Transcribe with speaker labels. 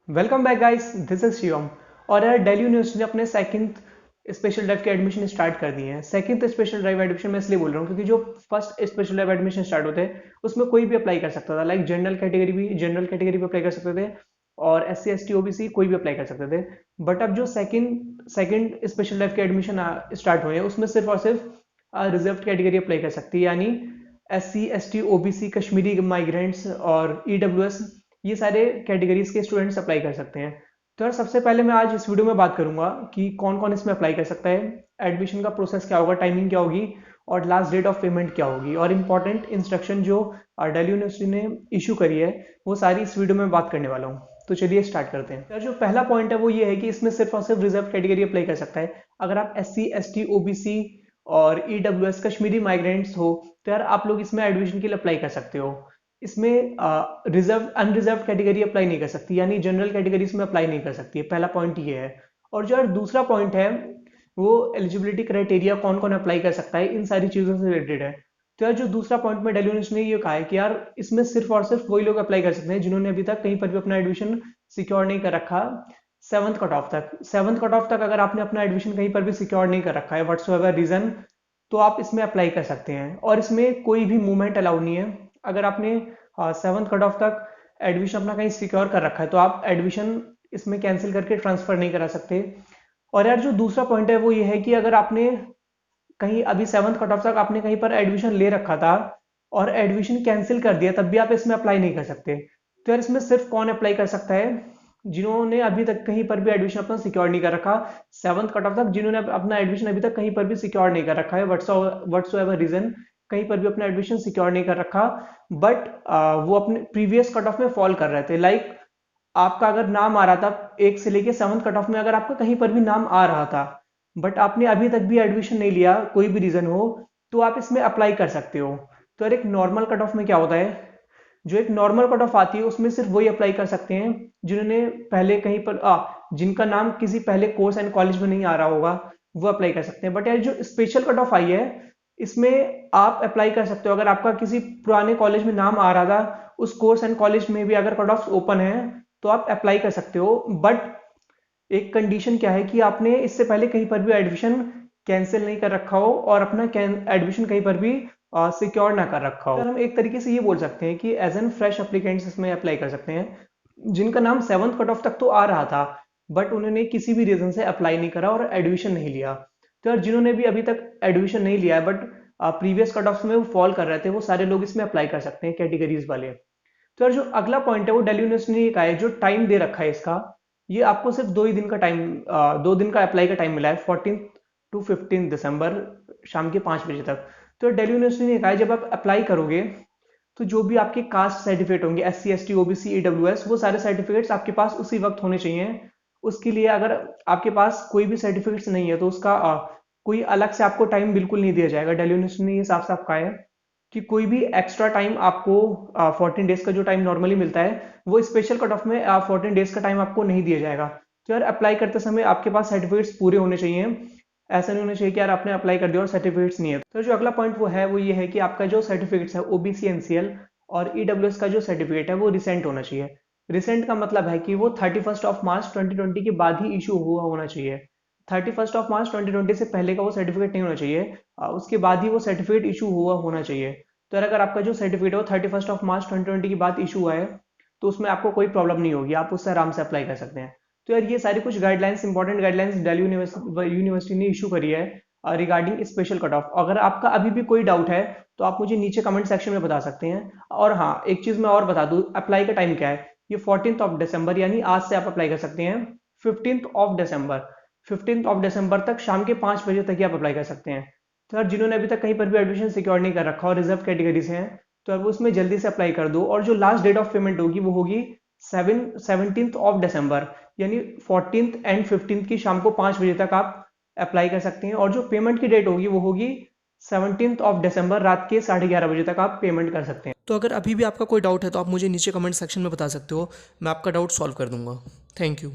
Speaker 1: Welcome back guys, this is Shivam. और यार Delhi university ने अपने सेकंड स्पेशल ड्राइव के एडमिशन स्टार्ट कर दिए हैं। सेकंड स्पेशल ड्राइव एडमिशन मैं इसलिए बोल रहा हूँ क्योंकि जो first special drive admission start होते हैं उसमें कोई भी अप्लाई कर सकता था। लाइक जनरल कैटेगरी भी अप्लाई कर सकते थे और SC ST OBC कोई भी अप्लाई कर सकते थे। बट अब जो सेकंड सेकंड स्पेशल ड्राइव के एडमिशन स्टार्ट हुए हैं उसमें सिर्फ और सिर्फ रिजर्व कैटेगरी अप्लाई कर सकती है, यानी SC ST OBC, Kashmiri migrants और EWS, ये सारे कैटेगरीज के स्टूडेंट्स अप्लाई कर सकते हैं। तो यार सबसे पहले मैं आज इस वीडियो में बात करूंगा कि कौन कौन इसमें अप्लाई कर सकता है, एडमिशन का प्रोसेस क्या होगा, टाइमिंग क्या होगी और लास्ट डेट ऑफ पेमेंट क्या होगी, और इंपॉर्टेंट इंस्ट्रक्शन जो दिल्ली यूनिवर्सिटी ने इशू करी है वो सारी इस वीडियो में बात करने वाला हूँ। तो चलिए स्टार्ट करते हैं। यार जो पहला पॉइंट है वो ये है कि इसमें सिर्फ और सिर्फ रिजर्व कैटेगरी अप्लाई कर सकता है। अगर आप SC ST OBC और EWS कश्मीरी माइग्रेंट्स हो तो यार आप लोग इसमें एडमिशन के लिए अप्लाई कर सकते हो। इसमें रिजर्व अनरिजर्व कैटेगरी अप्लाई नहीं कर सकती, यानी जनरल कैटेगरी इसमें अप्लाई नहीं कर सकती है। पहला पॉइंट ये है। और जो यार दूसरा पॉइंट है वो एलिजिबिलिटी क्राइटेरिया, कौन कौन अप्लाई कर सकता है, इन सारी चीज़ों से रिलेटेड है। तो यार जो दूसरा पॉइंट में दिल्ली यूनिवर्सिटी ने ये कहा है कि यार इसमें सिर्फ और सिर्फ वही लोग अप्लाई कर सकते हैं जिन्होंने अभी तक कहीं पर भी अपना एडमिशन सिक्योर नहीं कर रखा। सेवन्थ कट ऑफ तक अगर आपने अपना एडमिशन कहीं पर भी सिक्योर नहीं कर रखा है व्हाट्सोएवर रीजन, तो आप इसमें अप्लाई कर सकते हैं। और इसमें कोई भी मूवमेंट अलाउड नहीं है। अगर आपने सेवन्थ कट ऑफ तक एडमिशन अपना कहीं सिक्योर कर रखा है तो आप एडमिशन इसमें कैंसिल करके ट्रांसफर नहीं करा सकते। और यार जो दूसरा पॉइंट है वो ये है कि अगर आपने कहीं अभी सेवन्थ कट ऑफ तक आपने कहीं पर एडमिशन ले रखा था और एडमिशन कैंसिल कर दिया, तब भी आप इसमें अप्लाई नहीं कर सकते। तो यार इसमें सिर्फ कौन अप्लाई कर सकता है? जिन्होंने अभी तक कहीं पर भी एडमिशन अपना सिक्योर नहीं कर रखा सेवन्थ कट ऑफ तक, जिन्होंने अपना एडमिशन अभी तक कहीं पर भी सिक्योर नहीं कर रखा है व्हाट्सोएवर रीजन, कहीं पर भी अपना एडमिशन सिक्योर नहीं कर रखा, बट वो अपने प्रीवियस कट ऑफ में फॉल कर रहे थे। लाइक आपका अगर नाम आ रहा था एक से लेके सेवन्थ कट ऑफ में, अगर आपका कहीं पर भी नाम आ रहा था बट आपने अभी तक भी एडमिशन नहीं लिया, कोई भी रीजन हो, तो आप इसमें अप्लाई कर सकते हो। तो यार एक नॉर्मल कट ऑफ में क्या होता है, जो एक नॉर्मल कट ऑफ आती है उसमें सिर्फ वही अप्लाई कर सकते हैं जिन्होंने पहले कहीं पर जिनका नाम किसी पहले कोर्स एंड कॉलेज में नहीं आ रहा होगा, वो अप्लाई कर सकते हैं। बट यार जो स्पेशल कट ऑफ आई है इसमें आप अप्लाई कर सकते हो अगर आपका किसी पुराने कॉलेज में नाम आ रहा था, उस कोर्स एंड कॉलेज में भी अगर कट ऑफ ओपन है तो आप अप्लाई कर सकते हो। बट एक कंडीशन क्या है कि आपने इससे पहले कहीं पर भी एडमिशन कैंसिल नहीं कर रखा हो और अपना एडमिशन कहीं पर भी सिक्योर ना कर रखा हो। तो हम एक तरीके से ये बोल सकते हैं कि एज एन फ्रेश एप्लीकेंट्स इसमें अप्लाई कर सकते हैं जिनका नाम सेवन्थ कट ऑफ तक तो आ रहा था बट उन्होंने किसी भी रीजन से अप्लाई नहीं करा और एडमिशन नहीं लिया। तो यार जिन्होंने भी अभी तक एडमिशन नहीं लिया है बट प्रीवियस कट ऑफ में वो फॉल कर रहे थे, वो सारे लोग इसमें अप्लाई कर सकते हैं कैटेगरीज वाले। तो यार जो अगला पॉइंट है वो दिल्ली यूनिवर्सिटी ने कहा है, जो टाइम दे रखा है इसका, ये आपको सिर्फ 2 ही दिन का टाइम, 2 दिन का अप्लाई का टाइम मिला है, 14 to 15 दिसंबर शाम के 5 बजे तक। तो दिल्ली यूनिवर्सिटी ने कहा है जब आप अप्लाई करोगे तो जो भी आपके कास्ट सर्टिफिकेट होंगे SC ST OBC EWS, वो सारे सर्टिफिकेट्स आपके पास उसी वक्त होने चाहिए। उसके लिए अगर आपके पास कोई भी सर्टिफिकेट्स नहीं है तो उसका कोई अलग से आपको टाइम बिल्कुल नहीं दिया जाएगा। दिल्ली यूनिवर्सिटी ने ये साफ साफ कहा है कि कोई भी एक्स्ट्रा टाइम आपको 14 डेज का जो टाइम नॉर्मली मिलता है वो स्पेशल कट ऑफ में 14 डेज का टाइम आपको नहीं दिया जाएगा। तो यार अप्लाई करते समय आपके पास सर्टिफिकेट्स पूरे होने चाहिए। ऐसा नहीं होना चाहिए कि यार आपने अप्लाई कर दिया और सर्टिफिकेट्स नहीं है। तो जो अगला पॉइंट वो है वो ये है कि आपका जो सर्टिफिकेट्स है OBC NCL और EWS का जो सर्टिफिकेट है वो रिसेंट होना चाहिए। रिसेंट का मतलब है कि वो 31 मार्च 2020 के बाद ही इशू हुआ होना चाहिए। 31 मार्च 2020 से पहले का वो सर्टिफिकेट नहीं होना चाहिए, उसके बाद ही वो सर्टिफिकेट इशू हुआ होना चाहिए। तो अगर आपका जो सर्टिफिकेट है वो 31 मार्च 2020 के बाद इशू हुआ है तो उसमें आपको कोई प्रॉब्लम नहीं होगी, आप उससे आराम से अप्लाई कर सकते हैं। तो यार ये सारी कुछ guidelines, important guidelines Delhi university ने इशू करी है रिगार्डिंग स्पेशल कट ऑफ। अगर आपका अभी भी कोई डाउट है तो आप मुझे नीचे कमेंट सेक्शन में बता सकते हैं। और हाँ, एक चीज मैं और बता दूं, अप्लाई का टाइम क्या है, ये 14 दिसंबर यानी आज से आप अप्लाई कर सकते हैं 15 दिसंबर। 15 दिसंबर तक शाम के 5 बजे तक ही आप अप्लाई कर सकते हैं। तो यार जिन्होंने अभी तक कहीं पर भी एडमिशन सिक्योर नहीं कर रखा और रिजर्व कैटेगरी से हैं तो अब उसमें जल्दी से अप्लाई कर दो। और जो लास्ट डेट ऑफ पेमेंट होगी वो होगी 17 दिसंबर, यानी 14th एंड 15th की शाम को 5 बजे तक आप अप्लाई कर सकते हैं। और जो पेमेंट की डेट होगी वो होगी 17 दिसंबर रात के 11:30 बजे तक आप पेमेंट कर सकते हैं।
Speaker 2: तो अगर अभी भी आपका कोई डाउट है तो आप मुझे नीचे कमेंट सेक्शन में बता सकते हो, मैं आपका डाउट सॉल्व कर दूंगा। Thank you.